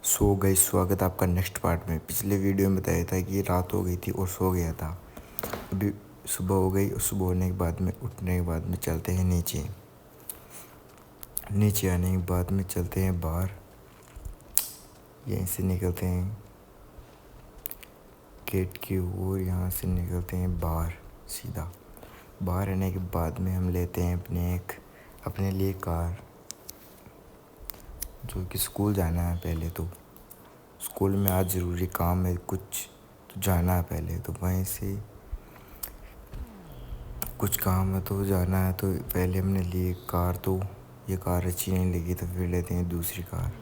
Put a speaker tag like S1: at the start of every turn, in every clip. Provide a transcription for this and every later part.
S1: सो गई स्वागत आपका नेक्स्ट पार्ट में। पिछले वीडियो में बताया था कि रात हो गई थी और सो गया था। अभी सुबह हो गई और सुबह होने के बाद में उठने के बाद में चलते हैं नीचे। नीचे आने के बाद में चलते हैं बाहर। यहीं से निकलते हैं गेट की ओर, यहाँ से निकलते हैं बाहर सीधा। बाहर आने के बाद में हम लेते हैं अपने लिए कार, जो कि स्कूल जाना है। पहले तो स्कूल में आज ज़रूरी काम है कुछ, तो जाना है पहले। तो वहीं से कुछ काम है तो जाना है, तो पहले हमने ली कार। तो ये कार अच्छी नहीं लगी तो फिर लेते हैं दूसरी कार।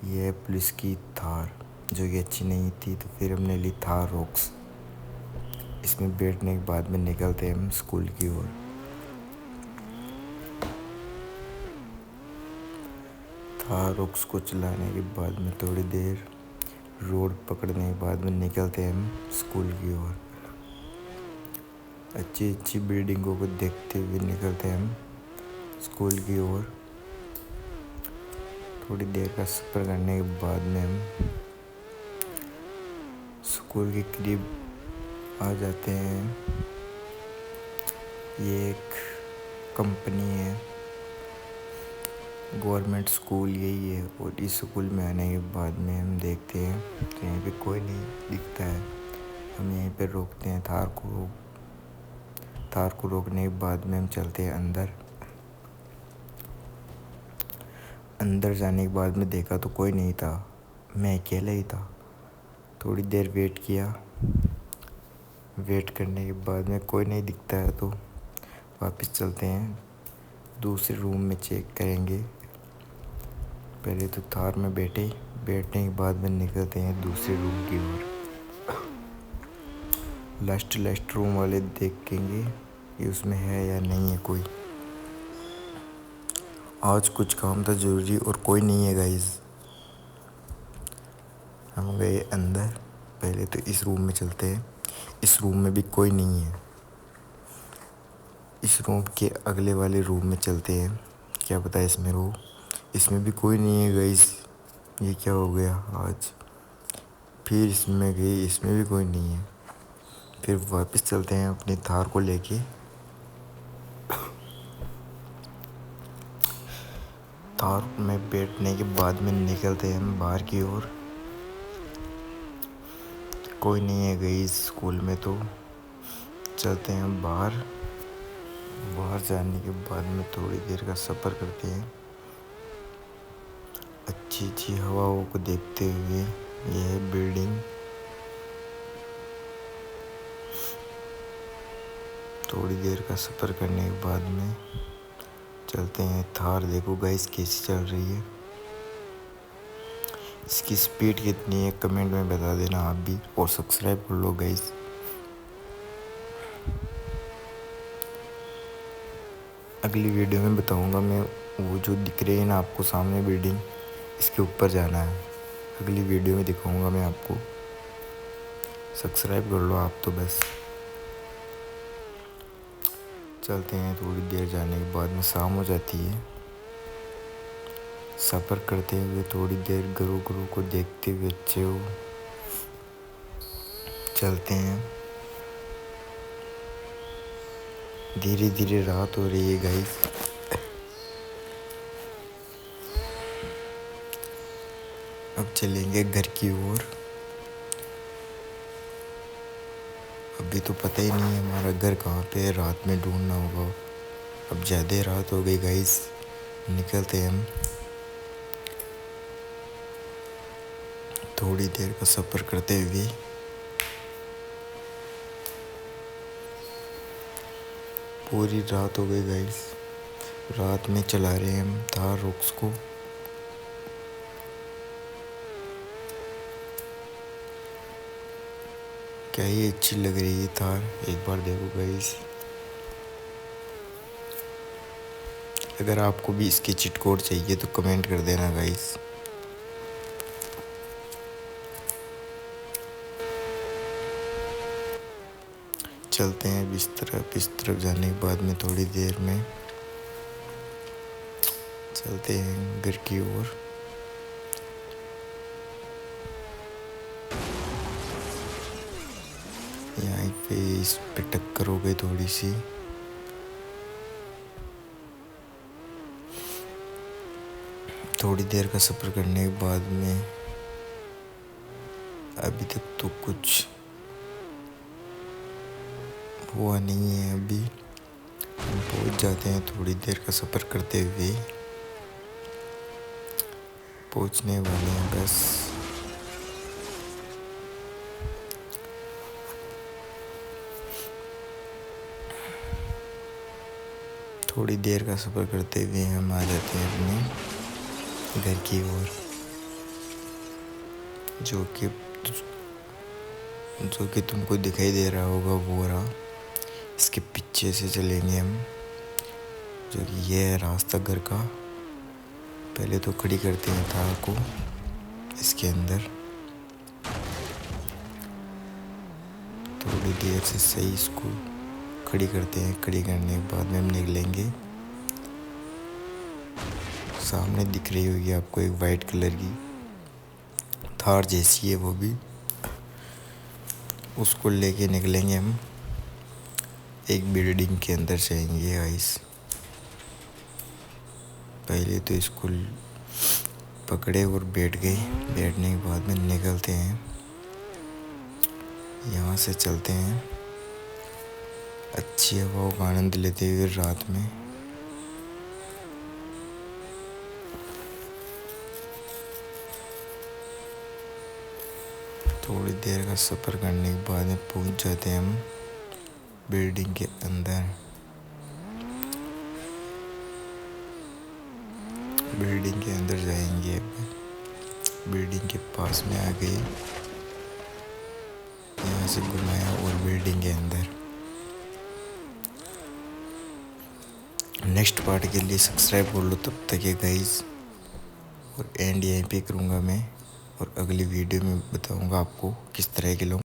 S1: ये है पुलिस की थार, जो कि अच्छी नहीं थी तो फिर हमने ली थार रॉक्स। इसमें बैठने के बाद में निकलते हैं हम स्कूल की ओर। थार रॉक्स को चलाने के बाद में थोड़ी देर रोड पकड़ने के बाद में निकलते हैं हम स्कूल की ओर। अच्छी अच्छी बिल्डिंगों को देखते हुए निकलते हैं हम स्कूल की ओर। थोड़ी देर का सफ़र करने के बाद में हम स्कूल के करीब आ जाते हैं। ये एक कंपनी है, गवर्नमेंट स्कूल यही है। और इस स्कूल में आने के बाद में हम देखते हैं तो यहाँ पे कोई नहीं दिखता है। हम यहीं पे रोकते हैं थार को रोकने के बाद में हम चलते हैं अंदर। अंदर जाने के बाद में देखा तो कोई नहीं था, मैं अकेला ही था। थोड़ी देर वेट किया। वेट करने के बाद में कोई नहीं दिखता है तो वापस चलते हैं दूसरे रूम में, चेक करेंगे। पहले तो थार में बैठने के बाद में निकलते हैं दूसरे रूम की ओर। लास्ट रूम वाले देखेंगे कि उसमें है या नहीं है कोई। आज कुछ काम था ज़रूरी और कोई नहीं है गाइस। हम गए अंदर। पहले तो इस रूम में चलते हैं। इस रूम में भी कोई नहीं है। इस रूम के अगले वाले रूम में चलते हैं, क्या पता इसमें हो। इसमें भी कोई नहीं है गाइस। ये क्या हो गया आज। फिर इसमें गए, इसमें भी कोई नहीं है। फिर वापस चलते हैं अपनी थार को लेके। थार में बैठने के बाद में निकलते हैं हम बाहर की ओर। कोई नहीं है गई स्कूल में तो चलते हैं हम बाहर। बाहर जाने के बाद में थोड़ी देर का सफ़र करते हैं अच्छी अच्छी हवाओं को देखते हुए। यह है बिल्डिंग। थोड़ी देर का सफ़र करने के बाद में चलते हैं थार। देखो गाइस कैसी चल रही है, इसकी स्पीड कितनी है कमेंट में बता देना आप भी, और सब्सक्राइब कर लो गाइस। अगली वीडियो में बताऊंगा मैं। वो जो दिख रही है ना आपको सामने बिल्डिंग, इसके ऊपर जाना है। अगली वीडियो में दिखाऊंगा मैं आपको। सब्सक्राइब कर लो आप तो बस। चलते हैं। थोड़ी देर जाने के बाद में शाम हो जाती है। सफ़र करते हुए थोड़ी देर घरों को देखते हुए अच्छे हो चलते हैं। धीरे धीरे रात हो रही है गाइस। अब चलेंगे घर की ओर। अभी तो पता ही नहीं है हमारा घर कहाँ पे है, रात में ढूंढना होगा। अब ज़्यादा रात हो गई गाइस, निकलते हैं हम। थोड़ी देर का सफ़र करते हुए पूरी रात हो गई गाइस। रात में चला रहे हैं हम थार रॉक्स को। क्या ही अच्छी लग रही है थार, एक बार देखो गाइस। अगर आपको भी इसकी चिट कोड चाहिए तो कमेंट कर देना गाइस। चलते हैं इस तरफ जाने के बाद में थोड़ी देर में चलते हैं घर की ओर। यहाँ पे इस पे टक्कर हो गई थोड़ी सी। थोड़ी देर का सफ़र करने के बाद में अभी तक तो कुछ हुआ नहीं है। अभी हम पहुँच जाते हैं थोड़ी देर का सफ़र करते हुए। पहुँचने वाले हैं बस। थोड़ी देर का सफ़र करते हुए हम आ जाते हैं अपने घर की ओर, जो कि तुमको दिखाई दे रहा होगा वो रहा। इसके पीछे से चलेंगे हम, जो कि ये है रास्ता घर का। पहले तो खड़ी करते हैं थार को इसके अंदर। थोड़ी देर से सही इसको खड़ी करते हैं। खड़ी करने के बाद में हम निकलेंगे। सामने दिख रही होगी आपको एक वाइट कलर की थार जैसी है वो भी, उसको लेके निकलेंगे हम। एक बिल्डिंग के अंदर जाएंगे गाइस। पहले तो इसको पकड़े और बैठ गए। बैठने के बाद में निकलते हैं, यहाँ से चलते हैं अच्छी हवाओं का आनंद लेते हुए रात में। थोड़ी देर का सफ़र करने के बाद में पहुँच जाते हैं हम बिल्डिंग के अंदर। बिल्डिंग के अंदर जाएंगे। बिल्डिंग के पास में आ गए, यहाँ से घुमाया और बिल्डिंग के अंदर। नेक्स्ट पार्ट के लिए सब्सक्राइब कर लो तब तक ये गाइस। और एंड यहीं पे करूँगा मैं, और अगली वीडियो में बताऊँगा आपको किस तरह के लोग